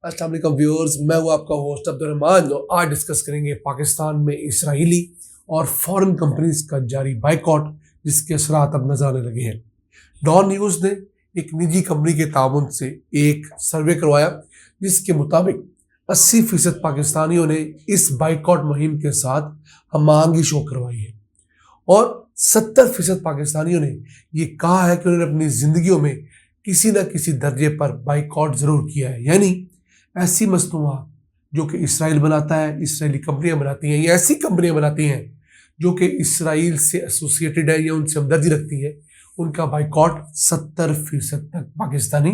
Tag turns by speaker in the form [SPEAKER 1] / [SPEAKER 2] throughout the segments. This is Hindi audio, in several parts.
[SPEAKER 1] अस्सलाम वालेकुम व्यूअर्स, मैं हूं आपका होस्ट अब्दुल रहमान और आज डिस्कस करेंगे पाकिस्तान में इसराइली और फॉरेन कंपनीज का जारी बाइकॉट जिसके असरात अब नजर आने लगे हैं। डॉन न्यूज़ ने एक निजी कंपनी के ताउन से एक सर्वे करवाया जिसके मुताबिक 80% पाकिस्तानियों ने इस बाइकॉट मुहिम के साथ हम आहंगी शो करवाई है और 70% पाकिस्तानियों ने ये कहा है कि उन्होंने अपनी जिंदगियों में किसी न किसी दर्जे पर बाइकॉट जरूर किया है। यानी ऐसी मसनूआत जो कि इसराइल बनाता है, इसराइली कंपनियां बनाती हैं या ऐसी कंपनियां बनाती हैं जो कि इसराइल से एसोसिएटेड है या उनसे हमदर्दी रखती है, उनका बाइकॉट 70% तक पाकिस्तानी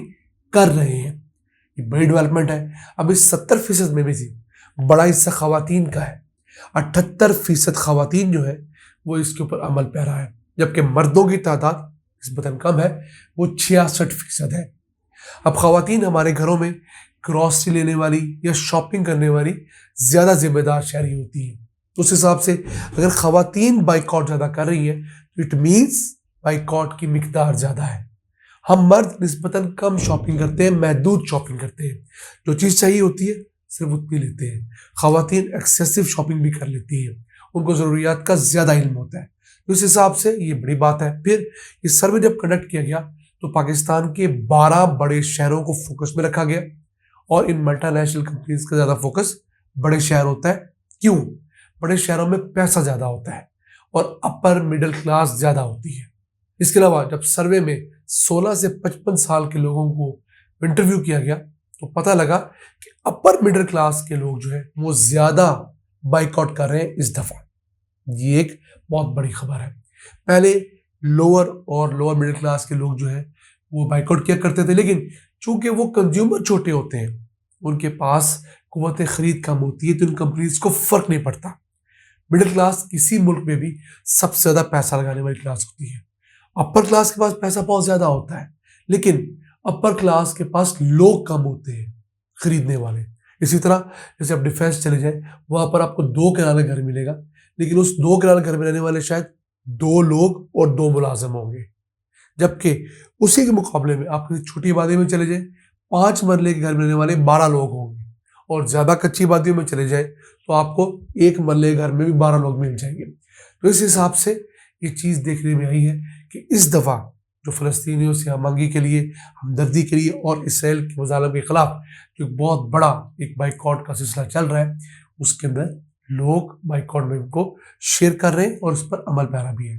[SPEAKER 1] कर रहे हैं। ये बड़ी डेवलपमेंट है। अब इस 70% में भी से बड़ा हिस्सा खवातीन का है। 78% खवातीन जो है वो इसके ऊपर अमल पैरा है, जबकि मर्दों की तादाद निस्बतन कम है, वो 66% है। अब खवातीन हमारे घरों में ग्रॉसरी लेने वाली या शॉपिंग करने वाली ज्यादा जिम्मेदार शहरी होती है। उस हिसाब से अगर खवातीन बाइकआउट ज्यादा कर रही है तो इट मीन्स बाइकआउट की मिकदार ज्यादा है। हम मर्द निस्बतन कम शॉपिंग करते हैं, महदूद शॉपिंग करते हैं, जो चीज चाहिए होती है सिर्फ उतनी लेते हैं। खवातीन एक्सेसिव शॉपिंग भी कर लेती हैं, उनको जरूरियात का ज्यादा इल्म होता है। तो इस हिसाब से ये बड़ी बात है। फिर ये सर्वे जब कंडक्ट किया गया तो पाकिस्तान के 12 बड़े शहरों को फोकस में रखा गया और इन मल्टीनेशनल कंपनीज का ज्यादा फोकस बड़े शहर होता है। क्यों? बड़े शहरों में पैसा ज्यादा होता है और अपर मिडिल क्लास ज्यादा होती है। इसके अलावा जब सर्वे में 16 से 55 साल के लोगों को इंटरव्यू किया गया तो पता लगा कि अपर मिडिल क्लास के लोग जो है वो ज्यादा बाइकआउट कर रहे हैं इस दफा। ये एक बहुत बड़ी खबर है। पहले लोअर और लोअर मिडिल क्लास के लोग जो है वो बाइकआउट किया करते थे, लेकिन चूंकि वो कंज्यूमर छोटे होते हैं, उनके पास कुव्वत खरीद कम होती है, तो इन कंपनीज को फर्क नहीं पड़ता। मिडिल क्लास किसी मुल्क में भी सबसे ज्यादा पैसा लगाने वाली क्लास होती है। अपर क्लास के पास पैसा बहुत ज्यादा होता है, लेकिन अपर क्लास के पास लोग कम होते हैं खरीदने वाले। इसी तरह जैसे आप डिफेंस चले जाए, वहां पर आपको 2 किराना घर मिलेगा, लेकिन उस 2 किराना घर में रहने वाले शायद 2 लोग और 2 मुलाजिम होंगे, जबकि उसी के मुकाबले में आप किसी छोटी आबादी में चले जाए, 5 मरले के घर में रहने वाले 12 लोग होंगे, और ज्यादा कच्ची आबादियों में चले जाए तो आपको 1 मरले के घर में भी 12 लोग मिल जाएंगे। तो इस हिसाब से ये चीज देखने में आई है कि इस दफा जो फलस्तीनियों से हमदर्दी के लिए, हमदर्दी के लिए और इसराइल के मुजालम के खिलाफ जो एक बहुत बड़ा एक बाइकआउट का सिलसिला चल रहा है, उसके अंदर लोग बाइकआउट में को शेयर कर रहे हैं और उस पर अमल पैरा भी है।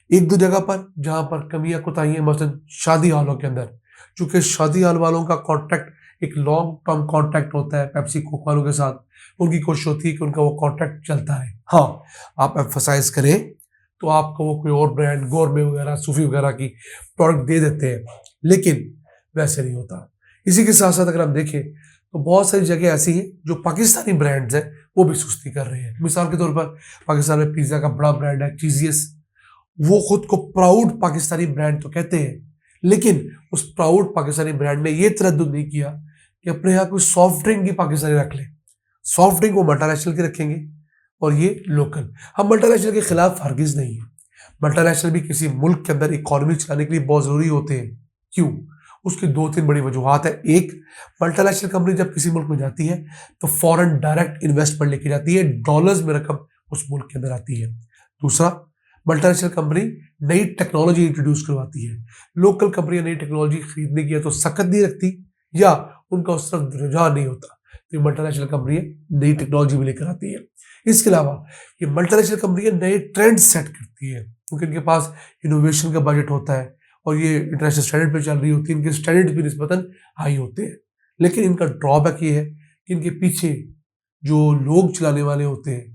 [SPEAKER 1] एक दो जगह पर जहां पर कमियां कुताहियां, मसलन शादी हॉलों के अंदर, चूंकि शादी हॉल वालों का कॉन्ट्रैक्ट एक लॉन्ग टर्म कॉन्ट्रैक्ट होता है पेप्सी कोक वालों के साथ, उनकी कोशिश होती है कि उनका वो कॉन्ट्रैक्ट चलता है। हाँ, आप एम्फसाइज करें तो आपको वो कोई और ब्रांड गोरमे वगैरह, सूफी वगैरह की प्रोडक्ट दे देते हैं, लेकिन वैसे नहीं होता। इसी के साथ साथ अगर हम देखें तो बहुत सारी जगह ऐसी हैं जो पाकिस्तानी ब्रांड्स हैं वो भी सुस्ती कर रहे हैं। मिसाल के तौर पर पाकिस्तान में पिज्जा का बड़ा ब्रांड है चीजियस, वो खुद को प्राउड पाकिस्तानी ब्रांड तो कहते हैं, लेकिन उस प्राउड पाकिस्तानी ब्रांड ने ये तरद्दुद नहीं किया कि अपने यहाँ कोई सॉफ्ट ड्रिंक भी पाकिस्तानी रख ले। सॉफ्ट ड्रिंक वो मल्टीनेशनल के रखेंगे और ये लोकल। हम मल्टीनेशनल के खिलाफ हरगिज नहीं है। मल्टीनेशनल भी किसी मुल्क के अंदर इकोनॉमी चलाने के लिए बहुत जरूरी होते हैं। क्यों? उसकी 2-3 बड़ी वजूहत है। एक, मल्टीनेशनल कंपनी जब किसी मुल्क में जाती है तो फॉरेन डायरेक्ट इन्वेस्टमेंट लेके जाती है, डॉलर्स में रकम उस मुल्क के अंदर आती है। दूसरा, मल्टीनेशनल कंपनी नई टेक्नोलॉजी इंट्रोड्यूस करवाती है। लोकल कंपनियां नई टेक्नोलॉजी खरीदने की या तो सकत नहीं रखती या उनका उस तरफ रुझान नहीं होता, तो मल्टीनेशनल कंपनियां नई टेक्नोलॉजी भी लेकर आती है। इसके अलावा ये मल्टीनेशनल कंपनियां नए ट्रेंड सेट करती है क्योंकि इनके पास इनोवेशन का बजट होता है और ये इंटरनेशनल स्टैंडर्ड पे चल रही होती है, इनके स्टैंडर्ड भी निस्बतन हाई होते हैं। लेकिन इनका ड्रॉबैक ये है कि इनके पीछे जो लोग चलाने वाले होते हैं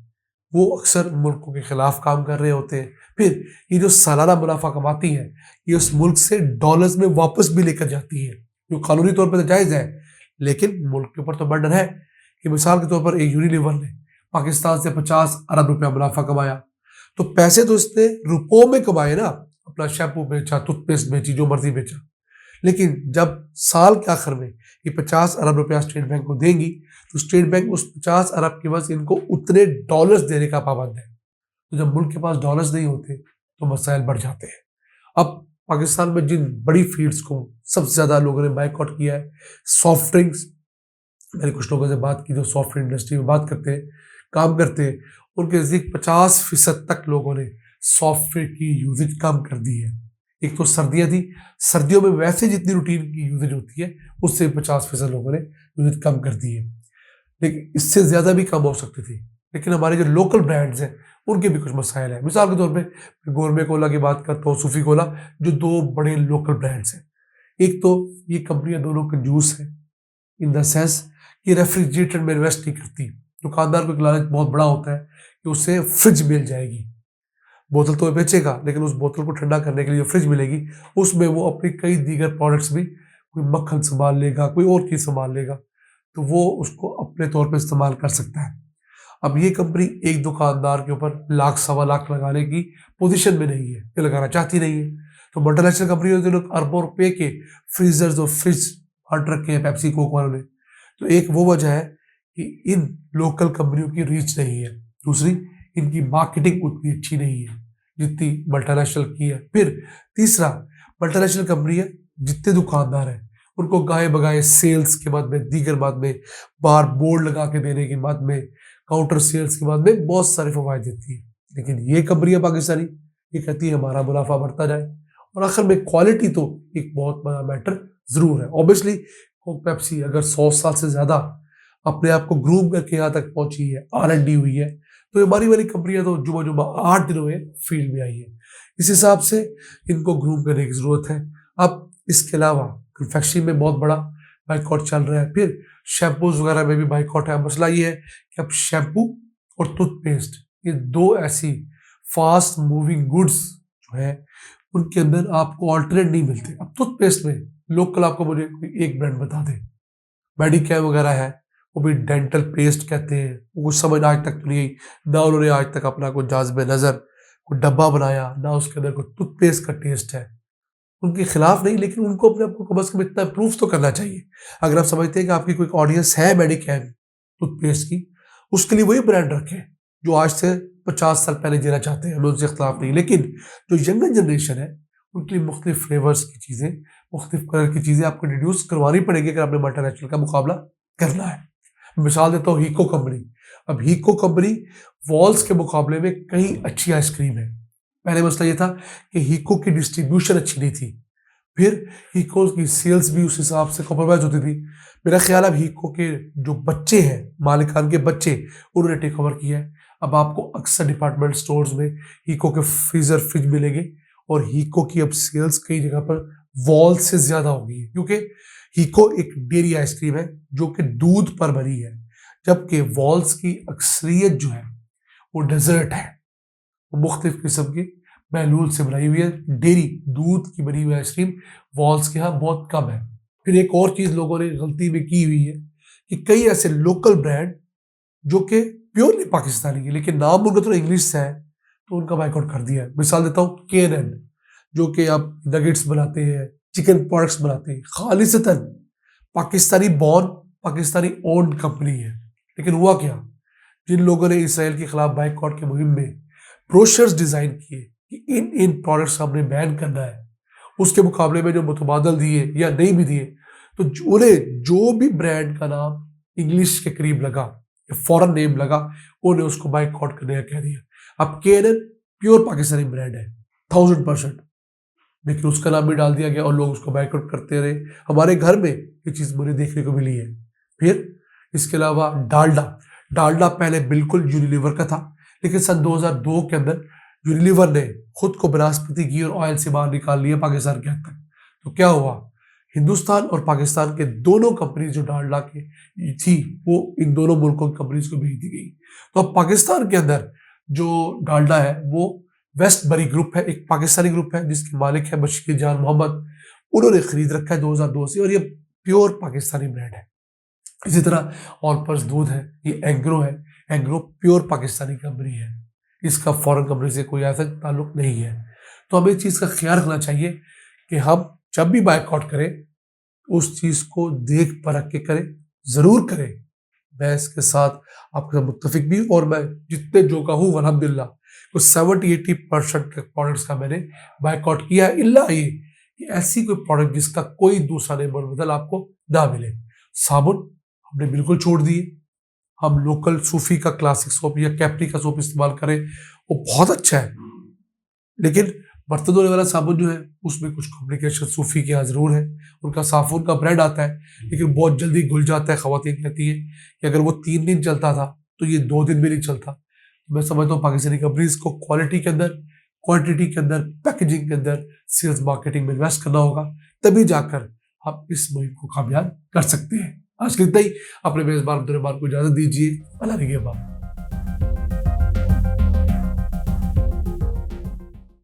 [SPEAKER 1] वो अक्सर मुल्कों के खिलाफ काम कर रहे होते हैं। फिर ये जो सालाना मुनाफा कमाती है ये उस मुल्क से डॉलर्स में वापस भी लेकर जाती है, जो कानूनी तौर पर तो जायज है, लेकिन मुल्क के ऊपर तो बर्डन है। कि मिसाल के तौर पर एक यूनिलीवर ने पाकिस्तान से 50 अरब रुपया मुनाफा कमाया, तो पैसे तो इसने रुपयों में कमाए ना, अपना शैम्पू बेचा, टूथपेस्ट बेची, जो मर्जी बेचा, लेकिन जब साल के आखिर में ये 50 अरब रुपया स्टेट बैंक को देंगी तो स्टेट बैंक उस 50 अरब के बस इनको उतने डॉलर्स देने का पाबंद है। तो जब मुल्क के पास डॉलर्स नहीं होते तो मसाइल बढ़ जाते हैं। अब पाकिस्तान में जिन बड़ी फील्ड्स को सबसे ज्यादा लोगों ने बाइकआउट किया है, सॉफ्ट ड्रिंक्स, मैंने कुछ लोगों से बात की जो सॉफ्टवेयर इंडस्ट्री में बात करते हैं, काम करते हैं, उनके नज़दीक 50% तक लोगों ने सॉफ्टवेयर की यूजेज कम कर दी है। एक तो सर्दियाँ थी, सर्दियों में वैसे जितनी रूटीन की यूजेज होती है, उससे 50% लोगों ने यूजेज कम कर दी है। लेकिन इससे ज़्यादा भी कम हो सकती थी। लेकिन हमारे जो लोकल ब्रांड्स हैं, उनके भी कुछ मसाइल हैं। मिसाल के तौर पे मैं गोरमे कोला की बात करता हूँ, सूफी कोला, जो 2 बड़े लोकल ब्रांड्स हैं। एक तो ये कंपनियाँ दोनों कंजूस हैं, इन द सेंस कि रेफ्रिजरेटर में इन्वेस्ट नहीं करती। दुकानदार को एक लालच बहुत बड़ा होता है कि उसे फ्रिज मिल जाएगी। बोतल तो वो बेचेगा, लेकिन उस बोतल को ठंडा करने के लिए जो फ्रिज मिलेगी, उसमें वो अपनी कई दीगर प्रोडक्ट्स भी, कोई मक्खन संभाल लेगा, कोई और चीज़ संभाल लेगा, तो वो उसको अपने तौर पे इस्तेमाल कर सकता है। अब ये कंपनी एक दुकानदार के ऊपर लाख सवा लाख लगाने की पोजीशन में नहीं है, ये लगाना चाहती नहीं है। तो मल्टीनेशनल कंपनी ने लोग अरबों रुपए के फ्रीजर्स और फ्रिज हट रखे हैं पेप्सी कोक वालों ने। तो एक वो वजह है कि इन लोकल कंपनियों की रीच नहीं है। दूसरी, इनकी मार्केटिंग उतनी अच्छी नहीं है जितनी मल्टीनेशनल की है। फिर तीसरा, मल्टीनेशनल कंपनियां जितने दुकानदार हैं, उनको गाए बगाए सेल्स के बाद में, दीगर बाद में, बाहर बोर्ड लगा के देने के बाद में, काउंटर सेल्स के बाद में बहुत सारे फवायद देती है। लेकिन ये कंपनियां पाकिस्तानी, ये कहती है हमारा मुनाफा बढ़ता जाए, और आखिर में क्वालिटी तो एक बहुत बड़ा मैटर जरूर है। ऑब्वियसली कोक पेप्सी अगर 100 साल से ज्यादा अपने आप को ग्रूम करके यहाँ तक पहुंची है, R&D हुई है, तो हमारी वाली कंपनियां तो जुमा जुमा 8 दिनों में फील्ड में आई है। इस हिसाब से इनको ग्रूम करने की जरूरत है। अब इसके अलावा कन्फेक्शनरी में बहुत बड़ा बाइकआउट चल रहा है, फिर शैम्पूज वगैरह में भी बाइकआउट है। मसला ये है कि अब शैम्पू और टूथपेस्ट, ये 2 ऐसी फास्ट मूविंग गुड्स जो है, उनके अंदर आपको ऑल्टरनेट नहीं मिलते। अब टूथपेस्ट में लोकल आपको मुझे कोई एक ब्रांड बता दे। मेडिकेयर वगैरह है, वो भी डेंटल पेस्ट कहते हैं, वो कुछ समझ आज तक तो नहीं आई, ना उन्होंने आज तक अपना कोई जाज़्बे नज़र, कोई डब्बा बनाया, ना उसके अंदर कोई टूथपेस्ट का टेस्ट है। उनके खिलाफ नहीं, लेकिन उनको अपने आप को कम से कम इतना प्रूफ तो करना चाहिए। अगर आप समझते हैं कि आपकी कोई ऑडियंस है मेडिकेयर टूथपेस्ट की, उसके लिए वही ब्रांड रखें जो आज से 50 साल पहले जीना चाहते हैं, हमें उनसे इख्तलाफ नहीं। लेकिन जो यंगर जनरेशन है, उनके लिए मुख्तलिफ फ्लेवर्स की चीज़ें, मुख्तलिफ कलर की चीज़ें आपको इंट्रोड्यूस करवानी पड़ेगी अगर आपने मल्टीनेशनल का मुकाबला करना है। मिसाल देता हूँ हीको कंपनी। अब हीको कंपनी वॉल्स के मुकाबले में कहीं अच्छी आइसक्रीम है। पहले मसला ये था कि हीको की डिस्ट्रीब्यूशन अच्छी नहीं थी, फिर हीको की सेल्स भी उस हिसाब से कॉम्प्रोमाइज होती थी। मेरा ख्याल अब हीको के जो बच्चे हैं, मालिकान के बच्चे, उन्होंने टेक ओवर किया है। अब आपको अक्सर डिपार्टमेंट स्टोर्स में हीको के फ्रीजर फ्रिज मिलेंगे, और हीको की अब सेल्स कई जगह पर वॉल से ज्यादा होगी, क्योंकि हीको एक डेयरी आइसक्रीम है जो कि दूध पर बनी है, जबकि वॉल्स की अक्सरियत जो है वो डेजर्ट है, वो मुख्तलिफ किस्म की महलूल से बनाई हुई है। डेयरी दूध की बनी हुई आइसक्रीम वॉल्स के यहाँ बहुत कम है। फिर एक और चीज लोगों ने गलती में की हुई है कि कई ऐसे लोकल ब्रांड जो कि प्योरली पाकिस्तानी है, लेकिन नाम उनका तो इंग्लिश से है, तो उनका बाइकआउट कर दिया है। मिसाल देता हूँ KNN, जो कि आप नगेट्स बनाते हैं, चिकन प्रोडक्ट्स बनाते हैं, Khalistan Pakistani born, Pakistani owned company है। लेकिन हुआ क्या, जिन लोगों ने इसराइल के खिलाफ बाइकआउट की मुहिम में ब्रोशर्स डिजाइन किए कि इन इन प्रोडक्ट्स हमने बैन करना है, उसके मुकाबले में जो मुतबादल दिए या नहीं भी दिए, तो उन्हें जो भी ब्रांड का नाम इंग्लिश के करीब लगा या फॉरेन नेम लगा, उन्हें उसको बाइकआउट करने का कह दिया। अब KNN प्योर पाकिस्तानी ब्रांड है 1000%, लेकिन उसका नाम भी डाल दिया गया और लोग उसको बाइकआउट करते रहे। हमारे घर में ये चीज़ मुझे देखने को मिली है। फिर इसके अलावा डालडा, डालडा पहले बिल्कुल यूनिलीवर का था, लेकिन सन 2002 के अंदर यूनिलीवर ने खुद को बनास्पति घी और ऑयल से बाहर निकाल लिया पाकिस्तान के हद तक। तो क्या हुआ, हिंदुस्तान और पाकिस्तान के दोनों कंपनीज जो डालडा की थी, वो इन दोनों मुल्कों की कंपनीज को भेज दी गई। तो अब पाकिस्तान के अंदर जो डालडा है वो वेस्ट बरी ग्रुप है, एक पाकिस्तानी ग्रुप है जिसके मालिक है बशीर जान मोहम्मद, उन्होंने खरीद रखा है 2002 से, और ये प्योर पाकिस्तानी ब्रांड है। इसी तरह ऑलपर्स दूध है, ये एग्रो है, एग्रो प्योर पाकिस्तानी कंपनी है, इसका फॉरेन कंपनी से कोई ऐसा ताल्लुक नहीं है। तो हमें इस चीज़ का ख्याल रखना चाहिए कि हम जब भी बाइकआउट करें, उस चीज़ को देख परख के करें, ज़रूर करें। मैं इसके साथ आपके साथ मुत्तफिक भी, और मैं जितने जो का हूँ अल्हम्दुलिल्लाह कुछ 70-80% के प्रोडक्ट्स का मैंने बाइकआउट किया है, इल्ला ये कि ऐसी कोई प्रोडक्ट जिसका कोई दूसरा नेम और बदल आपको ना मिले। साबुन हमने बिल्कुल छोड़ दिए। हम लोकल सूफी का क्लासिक सोप या कैप्री का सोप इस्तेमाल करें, वो बहुत अच्छा है। लेकिन बर्तन धोने वाला साबुन जो है उसमें कुछ कॉम्प्लिकेशन सूफी के यहाँ जरूर है। उनका साफून का ब्रांड आता है, लेकिन बहुत जल्दी घुल जाता है। खवातीन कहती है कि अगर वो 3 दिन चलता था तो ये 2 दिन भी नहीं चलता। मैं समझता हूँ पाकिस्तानी कंपनीज को क्वालिटी के अंदर, क्वांटिटी के अंदर, पैकेजिंग के अंदर, सेल्स मार्केटिंग में इन्वेस्ट करना होगा, तभी जाकर हम इस मुहिम को कामयाब कर सकते हैं। आज के इतना ही। अपने मेजबान अब्दुल रहमान को इजाजत दीजिए। अल्लाह निगहबान।